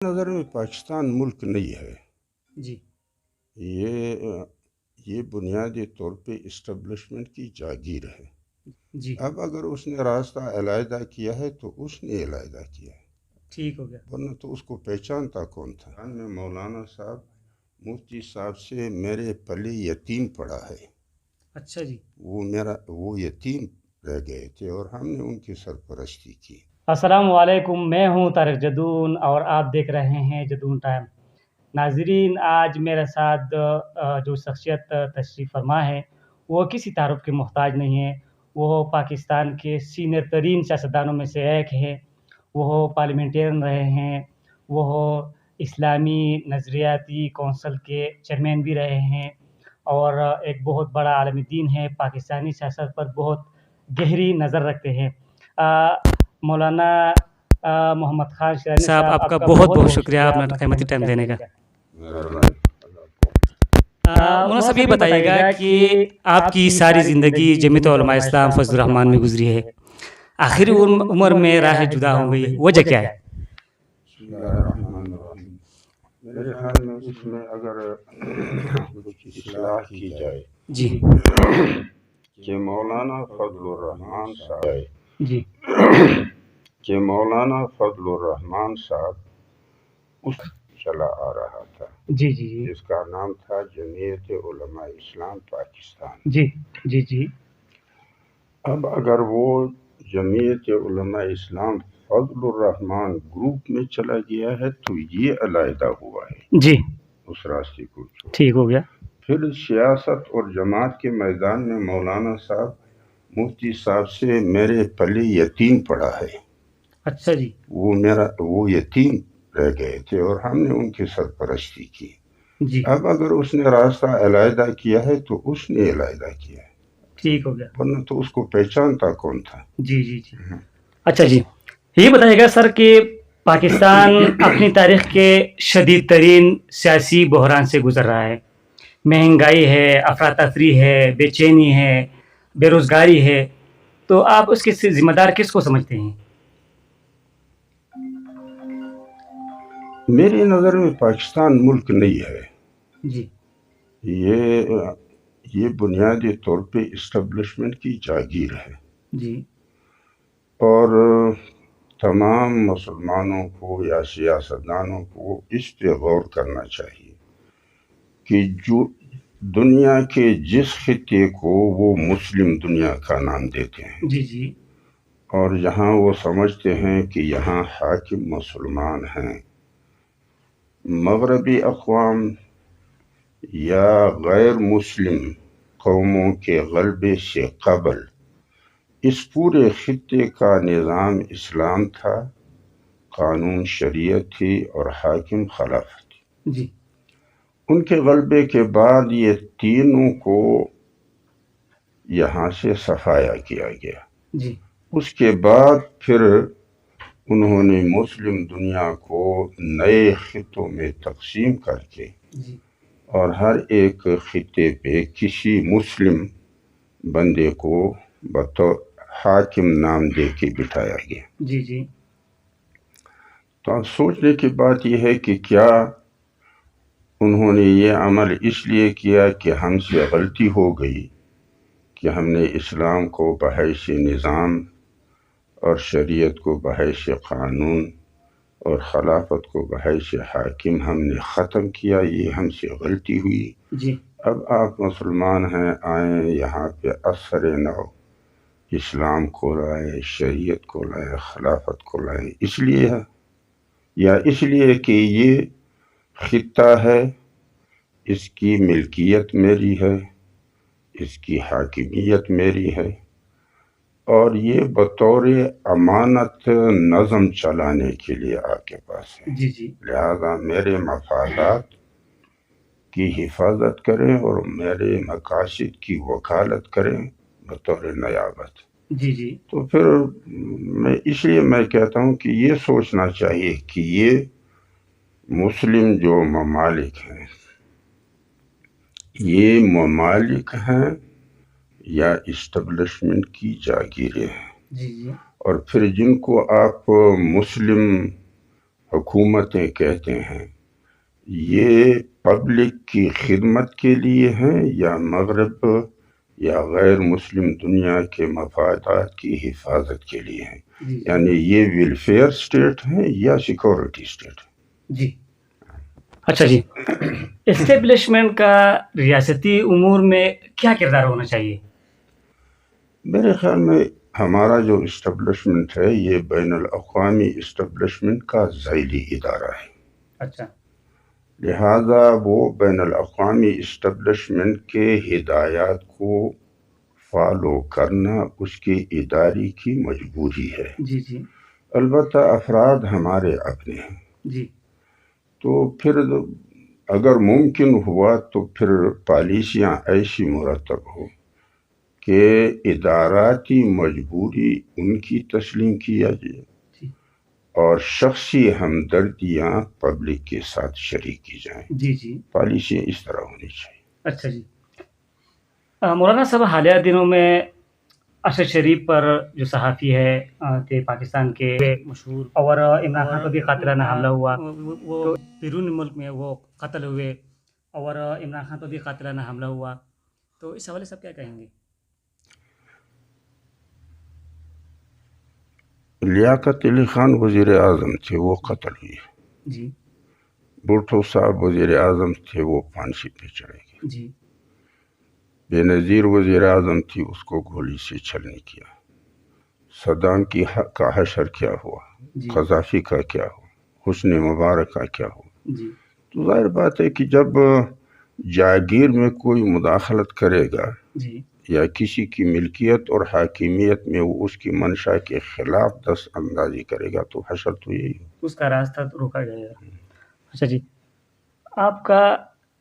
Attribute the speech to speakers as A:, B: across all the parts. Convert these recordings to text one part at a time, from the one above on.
A: نظر میں پاکستان ملک نہیں ہے.
B: جی
A: یہ بنیادی طور پہ اسٹیبلشمنٹ کی جاگیر ہے.
B: جی
A: اب اگر اس نے راستہ علیحدہ کیا ہے تو اس نے علیحدہ کیا ہے،
B: ٹھیک ہو گیا.
A: ورنہ تو اس کو پہچانتا کون تھا. میں مولانا صاحب مفتی صاحب سے میرے پلے یتیم پڑا ہے.
B: اچھا جی.
A: وہ یتیم رہ گئے تھے اور ہم نے ان کی سرپرستی کی.
B: السلام علیکم، میں ہوں طارق جدون اور آپ دیکھ رہے ہیں جدون ٹائم. ناظرین، آج میرے ساتھ جو شخصیت تشریف فرما ہے وہ کسی تعارف کے محتاج نہیں ہے. وہ پاکستان کے سینئر ترین سیاستدانوں میں سے ایک ہے. وہ پارلیمنٹرین رہے ہیں، وہ اسلامی نظریاتی کونسل کے چیئرمین بھی رہے ہیں اور ایک بہت بڑا عالم دین ہے. پاکستانی سیاست پر بہت گہری نظر رکھتے ہیں. مولانا محمد خان شیرانی صاحب، آپ کا بہت بہت شکریہ اپنا قیمتی ٹائم دینے کا. مولانا صاحب، یہ بتائیے گا کہ آپ کی ساری زندگی جمعیت علماء اسلام فضل الرحمان میں گزری ہے. آخری عمر میں راہ جدا ہو گئی، وجہ کیا ہے؟
A: بسم اللہ الرحمن الرحیم. میرے خیال میں اس میں اگر کچھ اصلاح کی جائے
B: جی
A: کہ مولانا فضل الرحمان صاحب
B: جی
A: اس چلا آ رہا تھا
B: جی جی جی
A: جس کا نام تھا جمعیت علماء اسلام پاکستان.
B: جی جی جی
A: اب اگر وہ جمعیت علماء اسلام فضل الرحمان گروپ میں چلا گیا ہے تو یہ علیحدہ ہوا ہے.
B: جی
A: اس راستے کو
B: ٹھیک ہو گیا.
A: پھر سیاست اور جماعت کے میدان میں مولانا صاحب مفتی صاحب سے میرے پلے یتیم پڑا ہے.
B: اچھا جی.
A: وہ یتیم رہ گئے تھے اور ہم نے ان کی سرپرستی کی.
B: جی
A: اب اگر اس نے راستہ علیحدہ کیا ہے تو اس نے علیحدہ کیا ہے،
B: ٹھیک ہو گیا.
A: ورنہ تو اس کو پہچانتا کون تھا.
B: جی جی جی اچھا جی، یہ بتائیے گا سر کہ پاکستان اپنی تاریخ کے شدید ترین سیاسی بحران سے گزر رہا ہے. مہنگائی ہے، افراتفری ہے، بے چینی ہے، بے روزگاری ہے. تو آپ اس کے ذمہ دار کس کو سمجھتے ہیں؟
A: میری نظر میں پاکستان ملک نہیں ہے.
B: جی
A: یہ بنیادی طور پہ اسٹیبلشمنٹ کی جاگیر ہے.
B: جی
A: اور تمام مسلمانوں کو یا سیاستدانوں کو اس پہ غور کرنا چاہیے کہ جو دنیا کے جس خطے کو وہ مسلم دنیا کا نام دیتے ہیں
B: جی جی
A: اور جہاں وہ سمجھتے ہیں کہ یہاں حاکم مسلمان ہیں، مغربی اقوام یا غیر مسلم قوموں کے غلبے سے قبل اس پورے خطے کا نظام اسلام تھا، قانون شریعت تھی اور حاکم خلافت.
B: جی
A: ان کے غلبے کے بعد یہ تینوں کو یہاں سے صفایا کیا گیا.
B: جی
A: اس کے بعد پھر انہوں نے مسلم دنیا کو نئے خطوں میں تقسیم کر کے
B: جی
A: اور ہر ایک خطے پہ کسی مسلم بندے کو بطور حاکم نام دے کے بٹھایا گیا.
B: جی جی
A: تو اب سوچنے کی بات یہ ہے کہ کیا انہوں نے یہ عمل اس لیے کیا کہ ہم سے غلطی ہو گئی کہ ہم نے اسلام کو بحیث نظام اور شریعت کو بحیث قانون اور خلافت کو بحیث حاکم ہم نے ختم کیا، یہ ہم سے غلطی ہوئی.
B: جی
A: اب آپ مسلمان ہیں، آئیں یہاں پہ اثر نو اسلام کو لائیں، شریعت کو لائیں، خلافت کو لائیں. اس لیے ہے یا اس لیے کہ یہ خطہ ہے، اس کی ملکیت میری ہے، اس کی حاکمیت میری ہے اور یہ بطور امانت نظم چلانے کے لیے آپ کے پاس ہے.
B: جی جی
A: لہذا میرے مفادات کی حفاظت کریں اور میرے مقاصد کی وکالت کریں بطور نیابت.
B: جی جی
A: تو پھر اس لیے میں کہتا ہوں کہ یہ سوچنا چاہیے کہ یہ مسلم جو ممالک ہیں، یہ ممالک ہیں یا اسٹیبلشمنٹ کی جاگیریں ہیں.
B: جی جی
A: اور پھر جن کو آپ مسلم حکومتیں کہتے ہیں یہ پبلک کی خدمت کے لیے ہیں یا مغرب یا غیر مسلم دنیا کے مفادات کی حفاظت کے لیے ہیں؟ یعنی یہ ویلفیئر اسٹیٹ ہے یا سیکورٹی اسٹیٹ ہے؟
B: جی اچھا جی، اسٹیبلشمنٹ کا ریاستی امور میں کیا کردار ہونا چاہیے؟
A: میرے خیال میں ہمارا جو اسٹیبلشمنٹ ہے یہ بین الاقوامی اسٹیبلشمنٹ کا ذیلی ادارہ ہے.
B: اچھا،
A: لہذا وہ بین الاقوامی اسٹیبلشمنٹ کے ہدایات کو فالو کرنا اس کی ادارے کی مجبوری ہے.
B: جی جی
A: البتہ افراد ہمارے اپنے ہیں،
B: جی
A: تو پھر اگر ممکن ہوا تو پھر پالیسیاں ایسی مرتب ہو کہ اداراتی مجبوری ان کی تسلیم کیا جائے
B: جی
A: اور شخصی ہمدردیاں پبلک کے ساتھ شریک کی جائیں.
B: جی جی
A: پالیسیاں اس طرح ہونی چاہیے.
B: اچھا جی، مولانا صاحب حالیہ دنوں میں ارشد شریف پر جو صحافی ہے کہ پاکستان کے مشہور اور عمران خان پر بھی قاتلانہ حملہ ہوا، وہ بیرون ملک میں وہ قتل ہوئے اور عمران خان پر بھی قاتلانہ حملہ ہوا، تو اس حوالے سے آپ کیا کہیں گے؟
A: لیاقت علی خان وزیر اعظم تھے، وہ قتل ہوئے.
B: جی
A: بھٹو صاحب وزیر اعظم تھے، وہ پھانسی پہ چڑھے گئے.
B: جی
A: بے نظیر وزیر اعظم تھی، اس کو گولی سے چھلنی کیا. صدام کا حشر کیا ہوا،
B: جی
A: قذافی کا کیا ہوا، حسنی مبارک کا کیا ہوا.
B: جی
A: تو ظاہر بات ہے کہ جب جاگیر میں کوئی مداخلت کرے گا
B: جی
A: یا کسی کی ملکیت اور حاکمیت میں وہ اس کی منشا کے خلاف دست اندازی کرے گا تو حشر تو یہی ہو.
B: اس کا راستہ روکا جائے گا. اچھا جی، آپ کا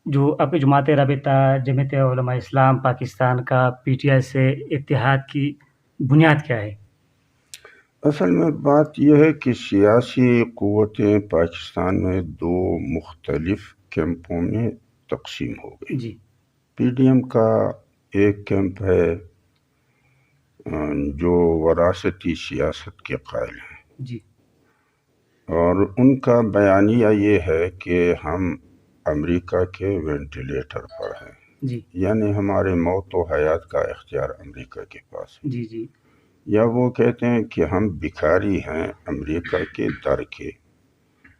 B: جو آپ کی جماعت رابطہ جمعیت علماء اسلام پاکستان کا پی ٹی آئی سے اتحاد کی بنیاد کیا ہے؟
A: اصل میں بات یہ ہے کہ سیاسی قوتیں پاکستان میں دو مختلف کیمپوں میں تقسیم ہو گئی.
B: جی
A: پی ڈی ایم کا ایک کیمپ ہے جو وراثتی سیاست کے قائل ہیں،
B: جی
A: اور ان کا بیانیہ یہ ہے کہ ہم امریکہ کے وینٹیلیٹر پر ہیں.
B: جی
A: یعنی ہمارے موت و حیات کا اختیار امریکہ کے پاس ہے.
B: جی جی
A: یا وہ کہتے ہیں کہ ہم بھکاری ہیں امریکہ کے در کے،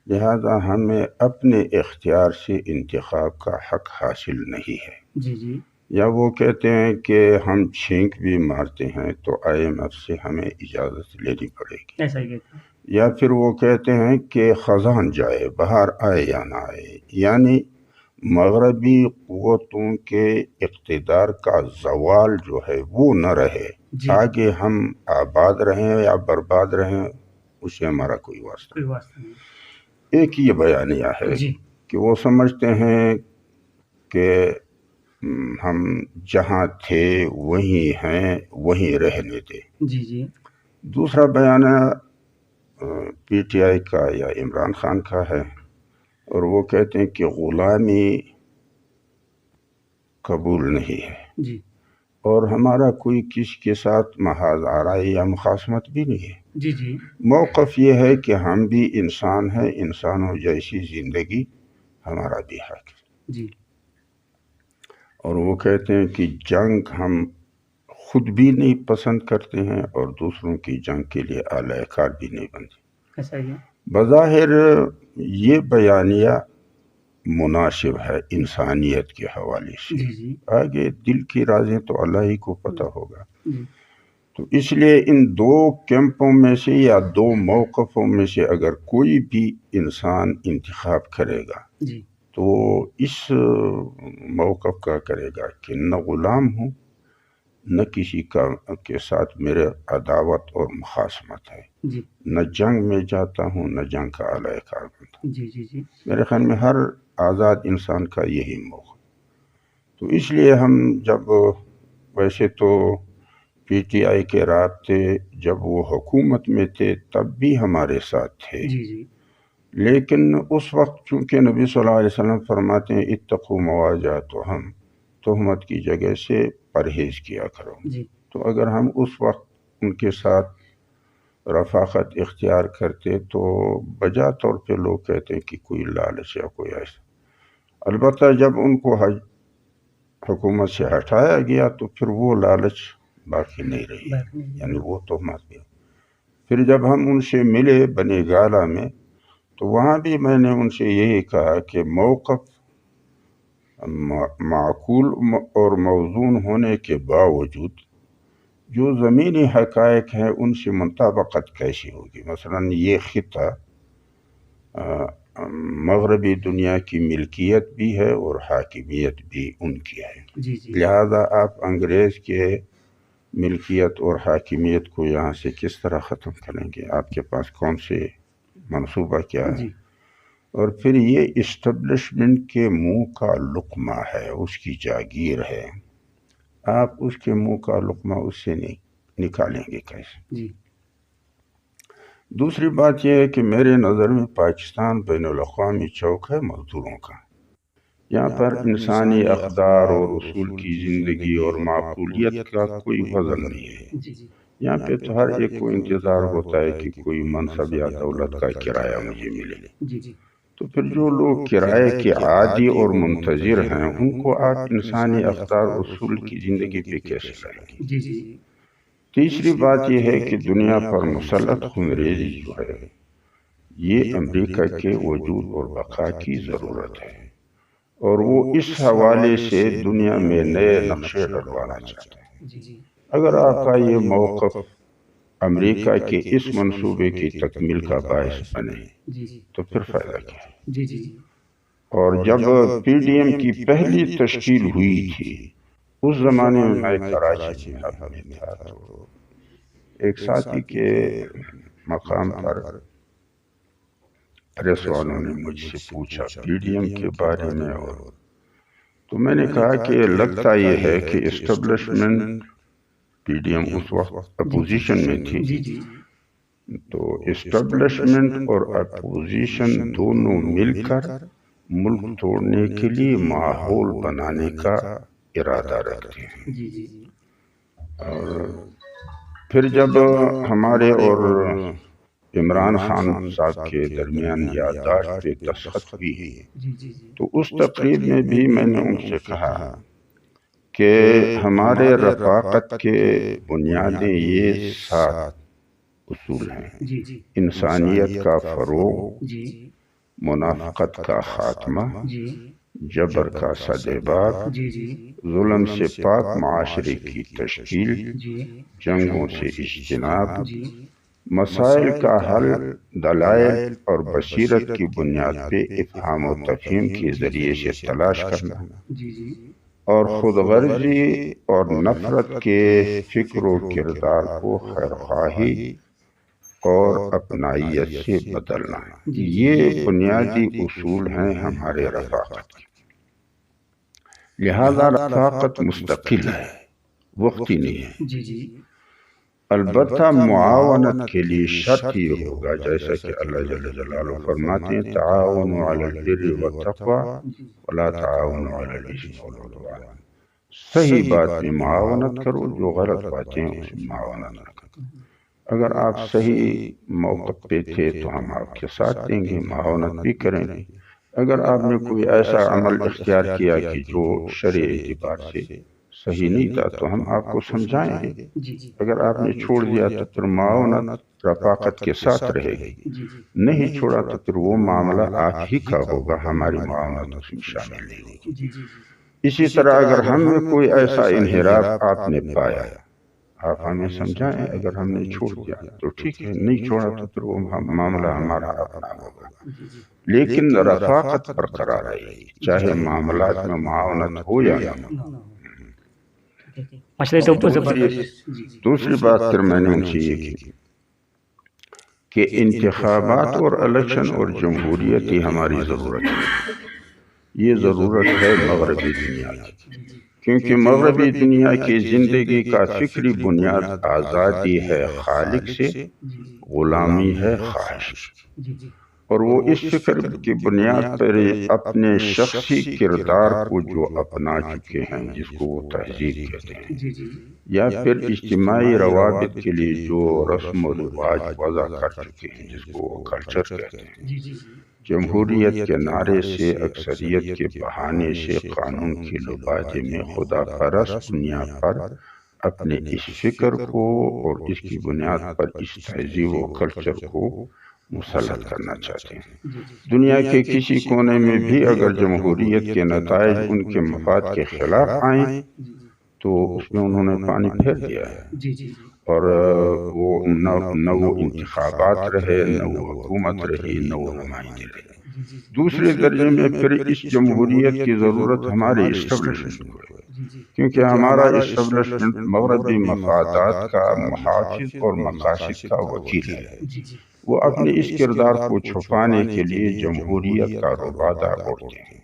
A: لہذا ہمیں اپنے اختیار سے انتخاب کا حق حاصل نہیں ہے.
B: جی جی
A: یا وہ کہتے ہیں کہ ہم چھینک بھی مارتے ہیں تو آئی ایم ایف سے ہمیں اجازت لینی پڑے گی.
B: ایسا ہی کہتے ہیں.
A: یا پھر وہ کہتے ہیں کہ خزان جائے، باہر آئے یا نہ آئے، یعنی مغربی قوتوں کے اقتدار کا زوال جو ہے وہ نہ رہے.
B: جی
A: آگے ہم آباد رہیں یا برباد رہیں اس سے ہمارا کوئی واسطہ
B: کوئی واسطہ نہیں.
A: ایک یہ بیانیہ ہے
B: جی
A: کہ وہ سمجھتے ہیں کہ ہم جہاں تھے وہیں ہیں، وہیں رہنے دیں.
B: جی جی
A: دوسرا بیانیہ پی ٹی آئی کا یا عمران خان کا ہے، اور وہ کہتے ہیں کہ غلامی قبول نہیں ہے،
B: جی
A: اور ہمارا کوئی کسی کے ساتھ محاذ آرائی یا مخاصمت بھی نہیں ہے.
B: جی جی
A: موقف یہ ہے کہ ہم بھی انسان ہیں، انسانوں جیسی زندگی ہمارا بھی حق ہے.
B: جی
A: اور وہ کہتے ہیں کہ جنگ ہم خود بھی نہیں پسند کرتے ہیں اور دوسروں کی جنگ کے لیے اعلی کار بھی نہیں بنتے.
B: ایسا ہی ہے.
A: بظاہر یہ بیانیہ مناسب ہے انسانیت کے حوالے سے.
B: جی جی
A: آگے دل کی رازیں تو اللہ ہی کو پتہ ہوگا.
B: جی
A: تو اس لیے ان دو کیمپوں میں سے یا دو موقفوں میں سے اگر کوئی بھی انسان انتخاب کرے گا
B: جی
A: تو اس موقف کا کرے گا کہ نہ غلام ہوں، نہ کسی کا کے ساتھ میرے عداوت اور مخاصمت ہے،
B: جی
A: نہ جنگ میں جاتا ہوں، نہ جنگ کا اعلی کار بنتا ہوں.
B: جی جی جی
A: میرے خیال میں ہر آزاد انسان کا یہی موقف. تو اس لیے ہم جب ویسے تو پی ٹی آئی کے رابطے جب وہ حکومت میں تھے تب بھی ہمارے ساتھ تھے،
B: جی جی
A: لیکن اس وقت چونکہ نبی صلی اللہ علیہ وسلم فرماتے ہیں اتقوا مواجہتہم، تہمت کی جگہ سے پرہیز کیا کرو.
B: جی
A: تو اگر ہم اس وقت ان کے ساتھ رفاقت اختیار کرتے تو بجا طور پہ لوگ کہتے ہیں کہ کوئی لالچ یا کوئی ایسا. البتہ جب ان کو حکومت سے ہٹایا گیا تو پھر وہ لالچ باقی نہیں رہی، یعنی وہ تہمت بھی. پھر جب ہم ان سے ملے بنی گالہ میں تو وہاں بھی میں نے ان سے یہی کہا کہ موقف معقول اور موزون ہونے کے باوجود جو زمینی حقائق ہیں ان سے مطابقت کیسی ہوگی. مثلا یہ خطہ مغربی دنیا کی ملکیت بھی ہے اور حاکمیت بھی ان کی ہے. لہذا آپ انگریز کے ملکیت اور حاکمیت کو یہاں سے کس طرح ختم کریں گے؟ آپ کے پاس کون سے منصوبہ کیا ہے؟ اور پھر یہ اسٹیبلشمنٹ کے منہ کا لقمہ ہے، اس کی جاگیر ہے، آپ اس کے منہ کا لقمہ اس سے نہیں نکالیں گے کیسے؟ دوسری بات یہ ہے کہ میرے نظر میں پاکستان بین الاقوامی چوک ہے مزدوروں کا. یہاں پر انسانی اقدار اور اصول کی زندگی اور معقولیت کا کوئی وزن نہیں ہے. یہاں پہ تو ہر ایک کو انتظار ہوتا ہے کہ کوئی منصب یا دولت کا کرایہ مجھے ملے. تو پھر جو لوگ کرائے کے عادی اور منتظر ہیں ان کو آپ انسانی اقدار اصول کی زندگی پہ کیسے لائیں گے؟ تیسری بات یہ ہے کہ دنیا پر مسلط خونریزی جو ہے یہ امریکہ کے وجود اور بقا کی ضرورت ہے، اور وہ اس حوالے سے دنیا میں نئے نقشے ڈلوانا چاہتا ہے. اگر آپ کا یہ موقف امریکہ کے اس منصوبے کی تکمیل کا باعث بنے تو پھر فائدہ کیا؟ اور جب پی ڈی ایم کی پہلی تشکیل ہوئی تھی اس زمانے میں میں کراچی میں حق میں تھا، تو ایک ساتھی کے مقام پر پریس والوں نے مجھ سے پوچھا پی ڈی ایم کے بارے میں، اور تو میں نے کہا کہ لگتا یہ ہے کہ اسٹیبلشمنٹ پی ڈی ایم اس وقت اپوزیشن میں تھی، تو اسٹیبلشمنٹ اور اپوزیشن دونوں مل کر ملک توڑنے کے لیے ماحول بنانے کا ارادہ رکھتے ہیں. اور پھر جب ہمارے اور عمران خان صاحب کے درمیان یادداشت پہ دستخط ہوئی تو اس تقریب میں بھی میں نے ان سے کہا کہ ہمارے رفاقت کے بنیادیں یہ 7 اصول ہیں: انسانیت کا فروغ، منافقت کا خاتمہ، جبر کا سدباب، ظلم سے پاک معاشرے کی تشکیل، جنگوں سے اجتناب، مسائل کا حل دلائل اور بصیرت کی بنیاد پہ افہام و تفہیم کے ذریعے سے تلاش کرنا، اور خود غرضی اور نفرت کے فکر و کردار کو خیرخواہی اور اپنائیت سے بدلنا. یہ بنیادی اصول ہیں ہمارے رفاقت کے. لہذا رفاقت مستقل ہے، وقتی نہیں ہے. البتہ معاونت کے لیے شرط یہ ہوگا، جیسا کہ اللہ جل جلالہ فرماتے ہیں تعاونوا علی البر والتقوی ولا تعاونوا علی الاثم والعدوان. صحیح بات میں معاونت کرو، جو غلط باتیں ہیں اس میں معاونت نہ کرو. اگر آپ صحیح موقف پہ تھے تو ہم آپ کے ساتھ دیں گے، معاونت بھی کریں گے. اگر آپ نے کوئی ایسا عمل اختیار کیا کہ جو شرعی اعتبار سے صحیح نہیں تھا تو ہم آپ کو سمجھائیں گے. اگر آپ نے چھوڑ دیا تو پھر معاونت رفاقت کے ساتھ رہے گی، نہیں چھوڑا تو پھر وہ معاملہ آپ ہی کا ہوگا، ہماری معاونت اس میں شامل نہیں ہوگی. اسی طرح اگر ہم میں کوئی ایسا انحراف آپ نے پایا آپ ہمیں سمجھائیں. اگر ہم نے چھوڑ دیا تو ٹھیک ہے، نہیں چھوڑا تو پھر وہ معاملہ ہمارا اپنا ہوگا. لیکن رفاقت برقرار رہے گی، چاہے معاملات میں معاونت ہو یا نہ ہو. دوسری بات پھر میں نے ان سے یہ کی کہ انتخابات اور الیکشن اور جمہوریت ہی ہماری ضرورت ہے. یہ ضرورت ہے مغربی دنیا کی، کیونکہ مغربی دنیا کی زندگی کا فکری بنیاد آزادی ہے خالق سے، غلامی ہے خواہش. اور وہ اس فکر کی بنیاد پر اپنے شخصی کردار کو جو اپنا چکے ہیں جس کو وہ تہذیب کہتے ہیں، یا پھر اجتماعی روابط کے لیے جو رسم و رواج وضع کر چکے ہیں جس کو وہ کلچر کہتے ہیں۔ جمہوریت کے نعرے سے، اکثریت کے بہانے سے، قانون کے لبادے میں خدا پرست بنیاد پر اپنے اس فکر کو اور اس کی بنیاد پر اس تہذیب و کلچر کو مسلط کرنا چاہتے ہیں۔ دنیا کے کسی کونے میں بھی اگر جمہوریت کے نتائج ان کے مفاد کے خلاف آئیں تو اس میں انہوں نے پانی پھیر دیا ہے، اور وہ نہ وہ انتخابات رہے، نہ وہ حکومت رہی، نہ وہ نمائندے رہے۔ دوسرے درجے میں پھر اس جمہوریت کی ضرورت ہمارے اسٹیبلشمنٹ کو ہے، کیونکہ ہمارا اسٹیبلشمنٹ مغربی مفادات کا محافظ اور مقاصد کا وکیل ہے۔ وہ اپنے اس کردار کو چھپانے کے لیے جمہوریت کا روبادہ اوڑھتے ہیں،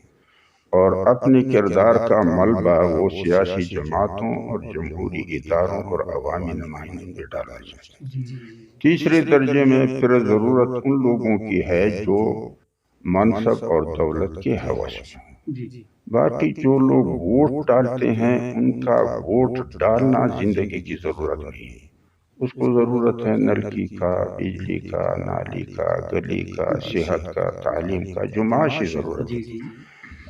A: اور اپنے کردار کا ملبہ وہ سیاسی جماعتوں اور جمہوری اداروں اور عوامی نمائندوں پہ ڈالا جاتا ہے۔ تیسرے درجے میں پھر ضرورت ان لوگوں کی ہے جو منصب اور دولت کے ہوس میں۔ باقی جو لوگ ووٹ ڈالتے ہیں ان کا ووٹ ڈالنا زندگی کی ضرورت نہیں ہے، اس کو ضرورت ہے نلکی کا، بجلی کا، نالی کا، گلی کا، صحت کا، تعلیم کا، جو معاشی ضرورت ہے۔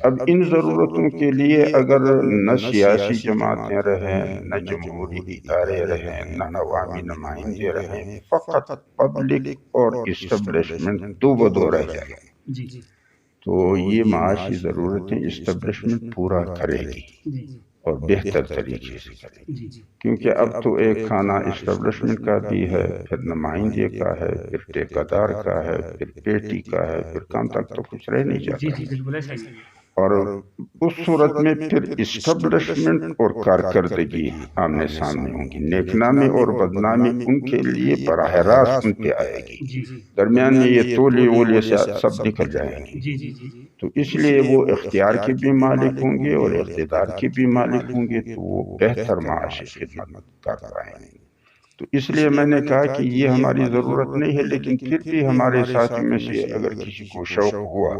A: اب ان ضرورتوں کے لیے اگر نہ سیاسی جماعتیں رہیں، نہ جمہوری ادارے رہیں، نہ عوامی نمائندے رہیں، فقط پبلک اور اسٹیبلشمنٹ دو بدو رہ جائے تو یہ معاشی ضرورتیں اسٹیبلشمنٹ پورا کرے گی اور بہتر طریقے سے کرے گی، کیونکہ اب تو ایک کھانا اسٹیبلشمنٹ کا بھی ہے، پھر نمائندے کا ہے، پھر ٹھیکیدار کا ہے، پھر پیٹی کا ہے، پھر کم تک تو کچھ رہ نہیں جاتا۔ اور اس صورت میں پھر اسٹیبلشمنٹ اور کارکردگی آمنے سامنے ہوں گی، نیک نامی اور بدنامی ان کے لیے براہ راست ان پہ آئے گی، درمیان میں یہ تولیے وولیے سے سب نکل جائیں گے۔ تو اس لیے وہ اختیار کے بھی مالک ہوں گے اور اقتدار کے بھی مالک ہوں گے، تو وہ بہتر معاشی خدمت کر پائیں گے۔ تو اس لیے میں نے کہا کہ یہ ہماری ضرورت نہیں ہے، لیکن پھر بھی ہمارے ساتھیوں میں سے اگر کسی کو شوق ہوا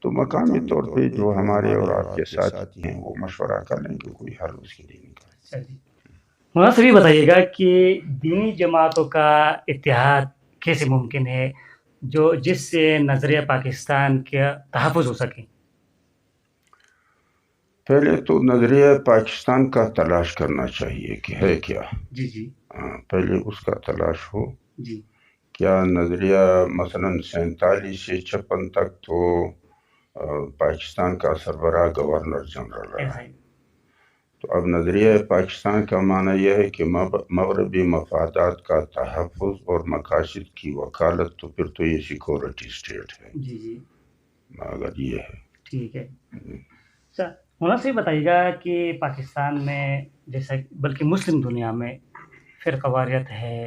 A: تو مقامی طور پہ جو ہمارے اور آپ کے ساتھی ہیں وہ مشورہ کر لیں کہ کوئی حل اس کے لیے نکالے۔
B: مولانا صاحب یہ بتائیے گا کہ دینی جماعتوں کا اتحاد کیسے ممکن ہے جس سے نظریہ پاکستان کا تحفظ ہو سکے؟
A: پہلے تو نظریہ پاکستان کا تلاش کرنا چاہیے کہ ہے کیا۔ پہلے اس کا تلاش ہو۔ کیا نظریہ مثلا 47 سے 56 تک تو پاکستان کا سربراہ گورنر جنرل رہا، تو اب نظریہ پاکستان کا معنی یہ ہے کہ مغربی مفادات کا تحفظ اور مقاصد کی وکالت، تو پھر تو یہ سیکورٹی اسٹیٹ ہے۔ اگر یہ ہے
B: ٹھیک ہے۔ مولانا سے بتائیے گا کہ پاکستان میں جیسا بلکہ مسلم دنیا میں فرقہ واریت ہے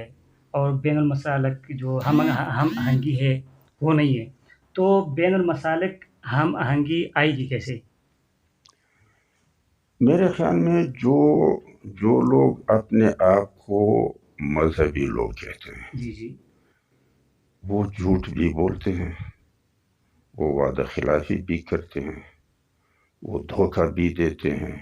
B: اور بین المسالک جو ہم آہنگی ہے وہ نہیں ہے، تو بین المسالک ہم آہنگی آئے گی کیسے؟
A: میرے خیال میں جو لوگ اپنے آپ کو مذہبی لوگ کہتے ہیں وہ جھوٹ بھی بولتے ہیں، وہ وعدہ خلافی بھی کرتے ہیں، وہ دھوکہ بھی دیتے ہیں،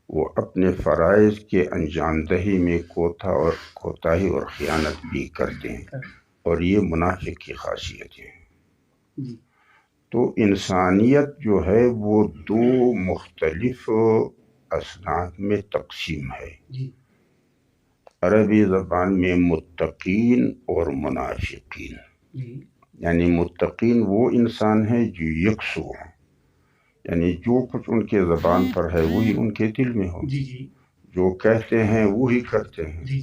A: وہ اپنے فرائض کے انجام دہی میں کوتاہی اور خیانت بھی کرتے ہیں، اور یہ منافق کی خاصیت ہے۔ تو انسانیت جو ہے وہ دو مختلف اصناف میں تقسیم ہے، عربی زبان میں متقین اور منافقین۔ یعنی متقین وہ انسان ہیں جو یکسو ہیں، یعنی جو کچھ ان کے زبان پر ہے وہی ان کے دل میں ہو، جو کہتے ہیں وہی کرتے ہیں،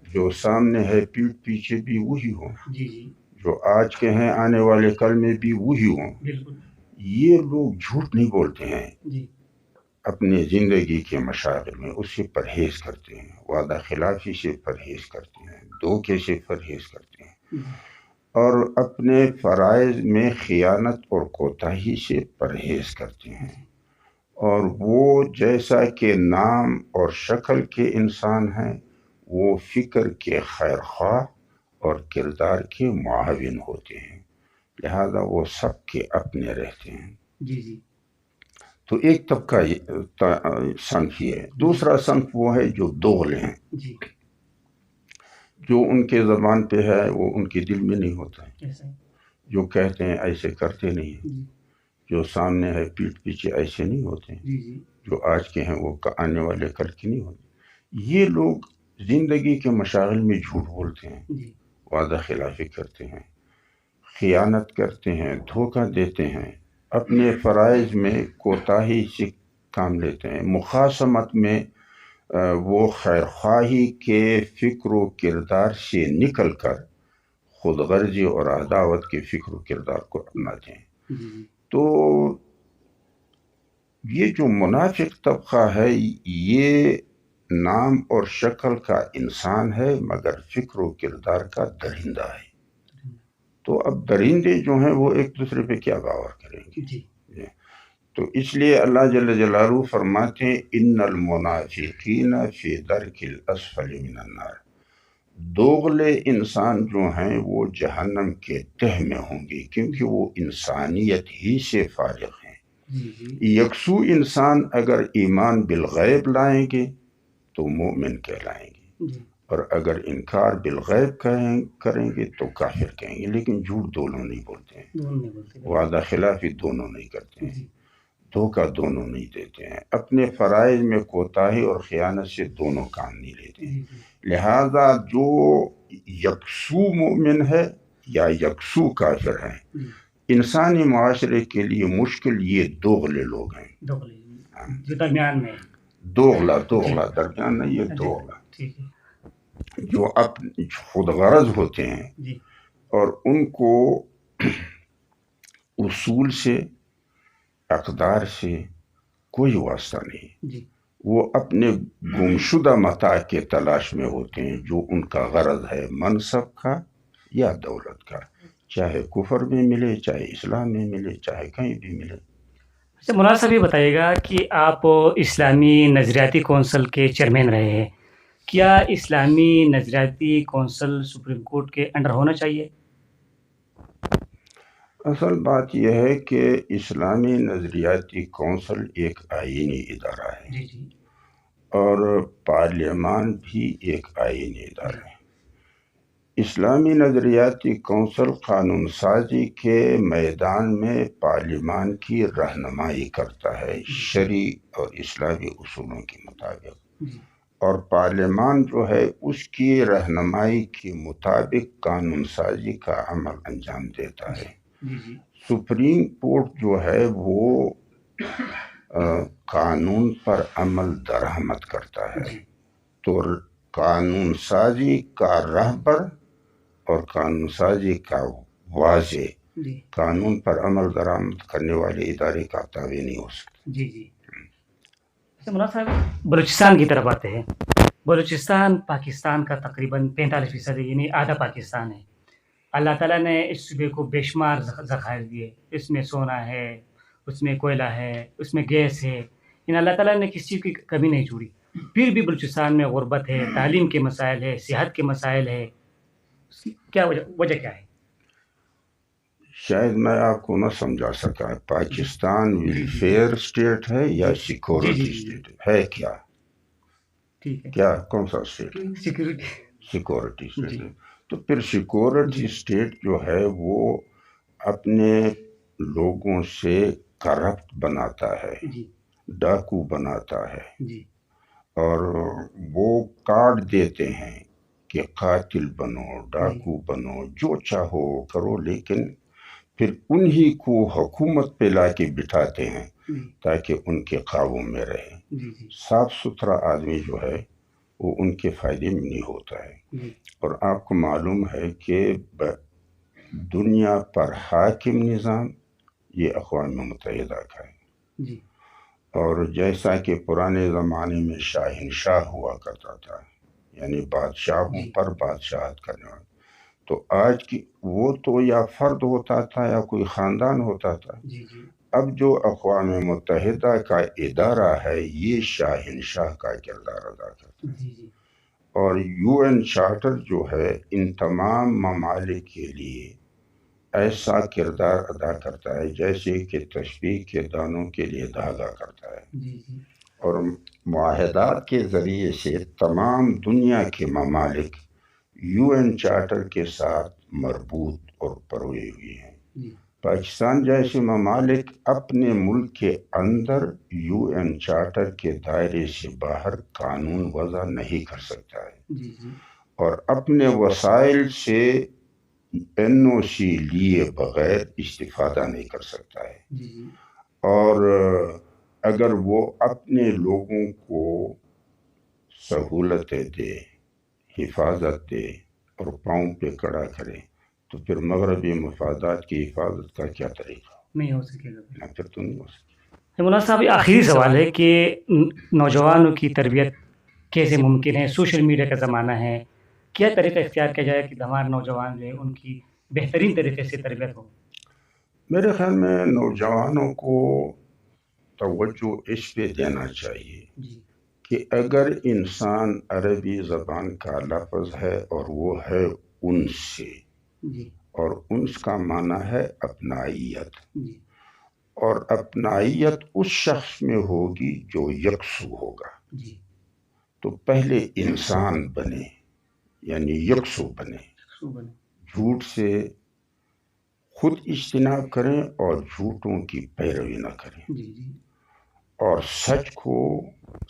A: جو سامنے ہے پیٹھ پیچھے بھی وہی ہو، جو آج کے ہیں آنے والے کل میں بھی وہی ہوں۔ یہ لوگ جھوٹ نہیں بولتے ہیں اپنی زندگی کے مشاغل میں، اس سے پرہیز کرتے ہیں، وعدہ خلافی سے پرہیز کرتے ہیں، دھوکے سے پرہیز کرتے ہیں، اور اپنے فرائض میں خیانت اور کوتاہی سے پرہیز کرتے ہیں، اور وہ جیسا کہ نام اور شکل کے انسان ہیں وہ فکر کے خیر خواہ اور کردار کے معاون ہوتے ہیں، لہذا وہ سب کے اپنے رہتے ہیں.
B: جی جی
A: تو ایک طبقہ صنف یہ ہے. دوسرا صنف وہ ہے جو دوغلے ہیں،
B: جی
A: جو ان کے زبان پہ ہے وہ ان کے دل میں نہیں ہوتا ہے،
B: ایسا ہے.
A: جو کہتے ہیں ایسے کرتے نہیں ہیں،
B: جی
A: جو سامنے ہے پیٹھ پیچھے ایسے نہیں ہوتے ہیں،
B: جی جی
A: جو آج کے ہیں وہ آنے والے کل کے نہیں ہوتے. یہ لوگ زندگی کے مشاغل میں جھوٹ بولتے ہیں،
B: جی
A: وعدہ خلافی کرتے ہیں، خیانت کرتے ہیں، دھوکہ دیتے ہیں، اپنے فرائض میں کوتاہی سے کام لیتے ہیں، مخاصمت میں وہ خیر خواہی کے فکر و کردار سے نکل کر خود غرضی اور عداوت کے فکر و کردار کو اپناتے ہیں.
B: جی
A: تو یہ جو منافق طبقہ ہے یہ نام اور شکل کا انسان ہے مگر فکر و کردار کا درندہ ہے. تو اب درندے جو ہیں وہ ایک دوسرے پہ کیا باور کریں گے؟
B: جی
A: تو اس لیے اللہ جل جلالہ فرماتے ہیں ان المنافقین فی درک الاسفل من النار. دوغلے انسان جو ہیں وہ جہنم کے تہ میں ہوں گے کیونکہ وہ انسانیت ہی سے فارغ ہیں. یکسو انسان اگر ایمان بالغیب لائیں گے تو مومن کہلائیں گے، اور اگر انکار بالغیب کریں گے تو کافر کہیں گے. لیکن جھوٹ دونوں نہیں بولتے ہیں، وعدہ خلافی دونوں نہیں کرتے ہیں، دھوکہ دونوں نہیں دیتے ہیں، اپنے فرائض میں کوتاہی اور خیانت سے دونوں کام نہیں لیتے ہیں. لہذا جو یکسو مومن ہے یا یکسو کافر ہے، انسانی معاشرے کے لیے مشکل یہ دوغلے لوگ ہیں.
B: جو درمیان میں
A: دوغلہ درمیان نہیں، یہ دوغلہ جو خود غرض ہوتے ہیں اور ان کو اصول سے اقدار سے کوئی واسطہ نہیں. وہ اپنے گمشدہ متاع کے تلاش میں ہوتے ہیں جو ان کا غرض ہے منصب کا یا دولت کا، چاہے کفر میں ملے، چاہے اسلام میں ملے، چاہے کہیں بھی ملے.
B: اچھا مولانا صاحب یہ بتائیے گا کہ آپ اسلامی نظریاتی کونسل کے چیئرمین رہے ہیں، کیا اسلامی نظریاتی کونسل سپریم کورٹ کے انڈر ہونا چاہیے؟
A: اصل بات یہ ہے کہ اسلامی نظریاتی کونسل ایک آئینی ادارہ ہے اور پارلیمان بھی ایک آئینی ادارہ ہے. اسلامی نظریاتی کونسل قانون سازی کے میدان میں پارلیمان کی رہنمائی کرتا ہے شرعی اور اسلامی اصولوں کے مطابق، اور پارلیمان جو ہے اس کی رہنمائی کے مطابق قانون سازی کا عمل انجام دیتا ہے. سپریم کورٹ جو ہے وہ قانون پر عمل درآمد کرتا ہے. تو قانون سازی کا رہبر اور قانون سازی کا واضح قانون پر عمل درآمد کرنے والے ادارے کا تابع نہیں ہو سکتا.
B: مولانا صاحب بلوچستان کی طرف آتے ہیں. بلوچستان پاکستان کا تقریباً 45% یعنی آدھا پاکستان ہے. اللہ تعالیٰ نے اس صوبے کو بے شمار ذخائر دیے، اس میں سونا ہے، اس میں کوئلہ ہے، اس میں گیس ہے، ان اللہ تعالیٰ نے کسی چیز کی کمی نہیں چھوڑی. پھر بھی بلوچستان میں غربت ہے، تعلیم کے مسائل ہے، صحت کے مسائل ہے. کیا وجہ کیا ہے؟
A: شاید میں آپ کو نہ سمجھا سکا. پاکستان ویلفیئر اسٹیٹ ہے یا سیکورٹی اسٹیٹ ہے؟ کیا کون سا اسٹیٹ؟ سیکورٹی اسٹیٹ ہے. تو پھر سیکورٹی اسٹیٹ جو ہے وہ اپنے لوگوں سے کرپٹ بناتا ہے، ڈاکو بناتا ہے، اور وہ کارڈ دیتے ہیں کہ قاتل بنو، ڈاکو بنو، جو چاہو کرو، لیکن پھر انہی کو حکومت پہ لا کے بٹھاتے ہیں تاکہ ان کے قابو میں رہے. صاف ستھرا آدمی جو ہے وہ ان کے فائدے میں نہیں ہوتا ہے. اور آپ کو معلوم ہے کہ دنیا پر حاکم نظام یہ اقوام متحدہ کا ہے. اور جیسا کہ پرانے زمانے میں شاہنشاہ ہوا کرتا تھا، یعنی بادشاہوں پر بادشاہت کرنے والا، تو آج کی وہ تو یا فرد ہوتا تھا یا کوئی خاندان ہوتا تھا. اب جو اقوام متحدہ کا ادارہ ہے یہ شاہنشاہ کا کردار ادا کرتا ہے. اور UN چارٹر جو ہے ان تمام ممالک کے لیے ایسا کردار ادا کرتا ہے جیسے کہ تسبیح کے دانوں کے لیے دھاگا کرتا ہے، اور معاہدات کے ذریعے سے تمام دنیا کے ممالک UN چارٹر کے ساتھ مربوط اور پروئے ہوئے ہیں۔ پاکستان جیسے ممالک اپنے ملک کے اندر UN چارٹر کے دائرے سے باہر قانون وضع نہیں کر سکتا ہے، اور اپنے وسائل سے NOC لیے بغیر استفادہ نہیں کر سکتا ہے، اور اگر وہ اپنے لوگوں کو سہولتیں دے، حفاظت دے اور پاؤں پہ کڑا کرے تو پھر مغربی مفادات کی حفاظت کا کیا طریقہ؟
B: نہیں ہو سکے گا،
A: نہ پھر تو نہیں ہو سکے۔
B: مولانا صاحب آخری سوال ہے کہ نوجوانوں کی تربیت کیسے ممکن ہے؟ سوشل میڈیا کا زمانہ ہے، کیا طریقہ اختیار کیا جائے کہ ہمارے نوجوان جو ہیں ان کی بہترین طریقے سے تربیت ہو؟
A: میرے خیال میں نوجوانوں کو توجہ اس پہ دینا چاہیے کہ اگر انسان عربی زبان کا لفظ ہے اور وہ ہے انس سے، اور انس کا معنی ہے اپنائیت، اور اپنائیت اس شخص میں ہوگی جو یکسو ہوگا، تو پہلے انسان بنے، یعنی یکسو بنے، جھوٹ سے خود اجتناب کریں اور جھوٹوں کی پیروی نہ کریں، اور سچ کو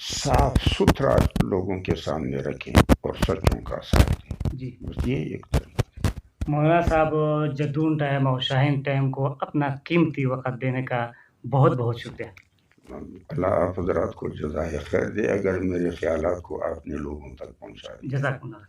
A: صاف ستھرا لوگوں کے سامنے رکھیں اور سچوں کا ساتھ دیں۔ بس یہ ایک طریقہ۔
B: مولانا صاحب جدون ٹائم اور شاہین ٹائم کو اپنا قیمتی وقت دینے کا بہت بہت شکریہ۔
A: اللہ آپ حضرات کو جزائے خیر دے، اگر میرے خیالات کو آپ نے لوگوں تک پہنچا دیا۔
B: جزاک اللہ۔